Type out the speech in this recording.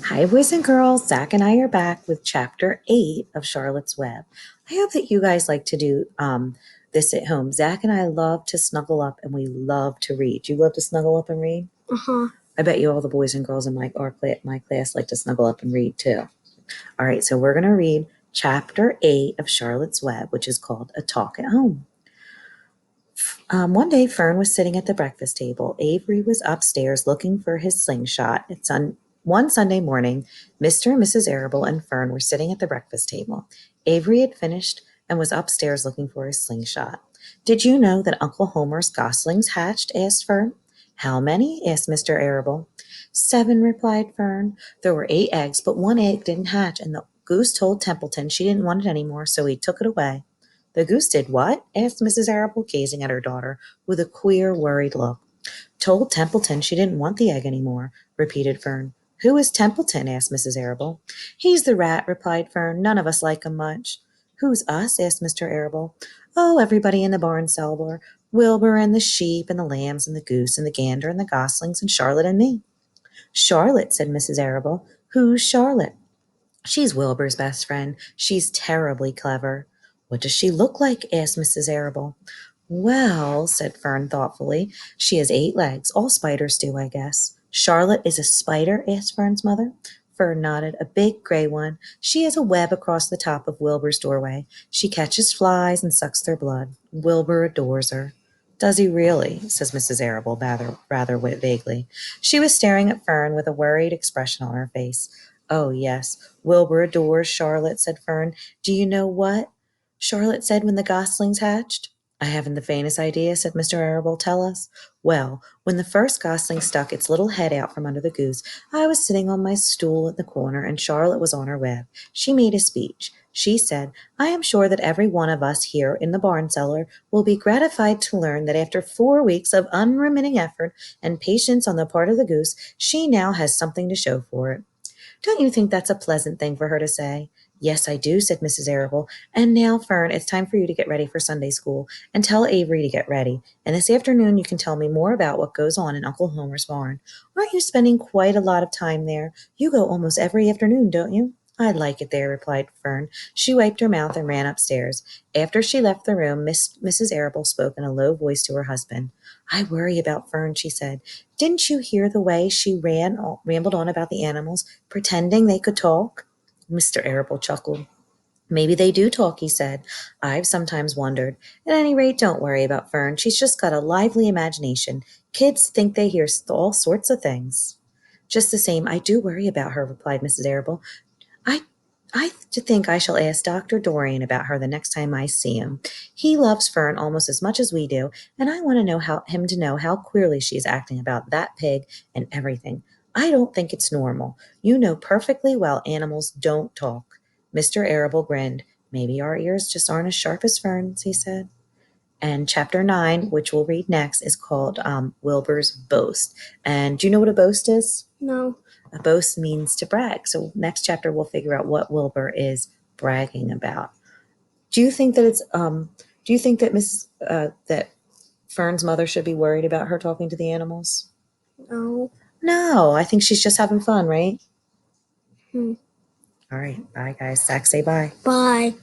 Hi, boys and girls. Zach and I are back with Chapter 8 of Charlotte's Web. I hope that you guys like to do this at home. Zach and I love to snuggle up and we love to read. Do you love to snuggle up and read? Uh-huh. I bet you all the boys and girls in my class like to snuggle up and read too. All right, so we're going to read Chapter 8 of Charlotte's Web, which is called A Talk at Home. One day, Fern was sitting at the breakfast table. Avery was upstairs looking for his slingshot. One Sunday morning, Mr. and Mrs. Arable and Fern were sitting at the breakfast table. Avery had finished and was upstairs looking for his slingshot. Did you know that Uncle Homer's goslings hatched? Asked Fern. How many? Asked Mr. Arable. 7, replied Fern. There were 8 eggs, but 1 egg didn't hatch, and the goose told Templeton she didn't want it anymore, so he took it away. The goose did what? Asked Mrs. Arable, gazing at her daughter with a queer, worried look. Told Templeton she didn't want the egg any more, repeated Fern. Who is Templeton? Asked Mrs. Arable. He's the rat, replied Fern. None of us like him much. Who's us? Asked Mr. Arable. Oh, everybody in the barn cellar. Wilbur and the sheep and the lambs and the goose and the gander and the goslings and Charlotte and me. Charlotte, said Mrs. Arable. Who's Charlotte? She's Wilbur's best friend. She's terribly clever. What does she look like? Asked Mrs. Arable. Well, said Fern thoughtfully, she has 8 legs. All spiders do, I guess. Charlotte is a spider? Asked Fern's mother. Fern nodded. A big gray one. She has a web across the top of Wilbur's doorway. She catches flies and sucks their blood. Wilbur adores her. Does he really? Says Mrs. Arable rather vaguely. She was staring at Fern with a worried expression on her face. Oh, yes, Wilbur adores Charlotte, said Fern. Do you know what Charlotte said when the goslings hatched? I haven't the faintest idea, said Mr. Arable. Tell us. Well, when the first gosling stuck its little head out from under the goose, I was sitting on my stool in the corner, and Charlotte was on her web. She made a speech. She said, I am sure that every one of us here in the barn cellar will be gratified to learn that after 4 weeks of unremitting effort and patience on the part of the goose, she now has something to show for it. Don't you think that's a pleasant thing for her to say? Yes, I do, said Mrs. Arable. And now, Fern, it's time for you to get ready for Sunday school, and tell Avery to get ready. And this afternoon you can tell me more about what goes on in Uncle Homer's barn. Aren't you spending quite a lot of time there? You go almost every afternoon, don't you? I like it there, replied Fern. She wiped her mouth and ran upstairs. After she left the room, Mrs. Arable spoke in a low voice to her husband. I worry about Fern, she said. Didn't you hear the way she rambled on about the animals, pretending they could talk? Mr. Arable chuckled. Maybe they do talk, he said. I've sometimes wondered. At any rate, don't worry about Fern. She's just got a lively imagination. Kids think they hear all sorts of things. Just the same, I do worry about her, replied Mrs. Arable. I I think I shall ask Dr. Dorian about her the next time I see him. He loves Fern almost as much as we do, and I want to know him to know how queerly she is acting about that pig and everything. I don't think it's normal. You know perfectly well animals don't talk. Mr. Arable grinned. Maybe our ears just aren't as sharp as Fern's, he said. And chapter 9, which we'll read next, is called Wilbur's Boast. And do you know what a boast is? No. A boast means to brag. So next chapter we'll figure out what Wilbur is bragging about. Do you think that that Fern's mother should be worried about her talking to the animals? No. No, I think she's just having fun, right? Hmm. All right. Bye guys. Zach, say bye. Bye.